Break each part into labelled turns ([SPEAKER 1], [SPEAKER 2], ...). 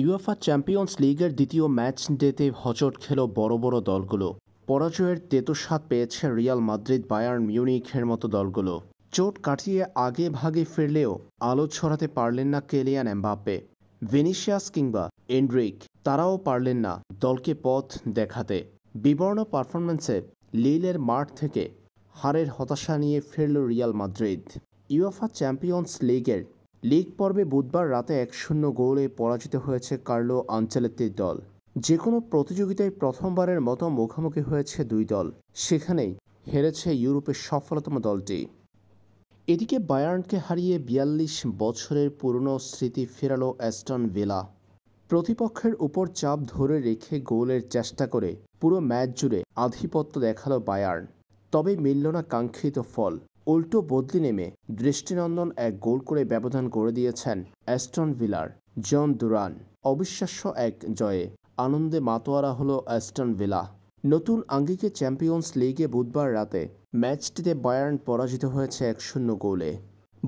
[SPEAKER 1] UEFA champions লিগের দ্বিতীয় match ডেতে হোঁচট খেল বড় বড় দলগুলো। পরাজয়ের তেতো স্বাদ পেয়েছে রিয়াল মাদ্রিদ, বায়ার্ন মিউনিখের মতো দলগুলো। চোট কাটিয়ে আগে ভাগে ফিরলেও আলো ছড়াতে পারলেন না কেলিয়ান এমবাপ্পে, ভিনিসিয়াস কিংবা এন্ড্রিক। তারাও পারলেন না দলকে পথ দেখাতে। বিবর্ণ পারফরম্যান্সে লিলের মাঠ থেকে হারের হতাশা নিয়ে ফিরল রিয়াল মাদ্রিদ। ইউএফা চ্যাম্পিয়ন্স লিগের লিগ পর্বে বুধবার রাতে ১-০ গোলে পরাজিত হয়েছে কার্লো আনচেলত্তির দল। যে কোনো প্রতিযোগিতায় প্রথমবারের মতো মুখোমুখি হয়েছে দুই দল, সেখানেই হেরেছে ইউরোপের সফলতম দলটি। এদিকে বায়ার্নকে হারিয়ে ৪২ বছরের পুরনো স্মৃতি ফেরালো অ্যাস্টন ভিলা। প্রতিপক্ষের উপর চাপ ধরে রেখে গোলের চেষ্টা করে পুরো ম্যাচ জুড়ে আধিপত্য দেখালো বায়ার্ন, তবে মিলল না কাঙ্ক্ষিত ফল। উল্টো বদলি নেমে দৃষ্টিনন্দন এক গোল করে ব্যবধান করে দিয়েছেন অ্যাস্টন ভিলার জন দুরান। অবিশ্বাস্য এক জয়ে আনন্দে মাতোয়ারা হলো অ্যাস্টন ভিলা। নতুন আঙ্গিকে চ্যাম্পিয়ন্স লিগে বুধবার রাতে ম্যাচটিতে বায়ার্ন পরাজিত হয়েছে ১-০ গোলে।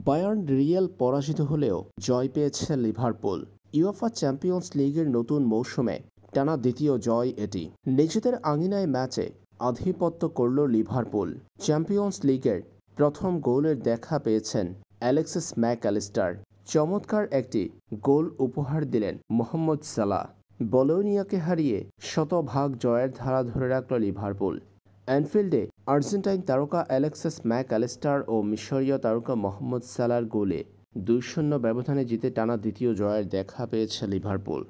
[SPEAKER 1] বায়ার্ন রিয়াল পরাজিত হলেও জয় পেয়েছে লিভারপুল। ইউএফা চ্যাম্পিয়ন্স লিগের নতুন মৌসুমে টানা দ্বিতীয় জয় এটি। নিজেদের আঙিনায় ম্যাচে আধিপত্য করল লিভারপুল। চ্যাম্পিয়ন্স লিগের প্রথম গোলের দেখা পেয়েছেন অ্যালেক্সিস ম্যাকঅ্যালিস্টার। চমৎকার একটি গোল উপহার দিলেন মোহাম্মদ সালাহ। বলোনিয়াকে হারিয়ে শতভাগ জয়ের ধারা ধরে রাখল লিভারপুল। অ্যানফিল্ডে আর্জেন্টাইন তারকা অ্যালেক্সিস ম্যাকঅ্যালিস্টার ও মিশরীয় তারকা মোহাম্মদ সালাহর গোলে ২-০ ব্যবধানে জিতে টানা দ্বিতীয় জয়ের দেখা পেয়েছে লিভারপুল।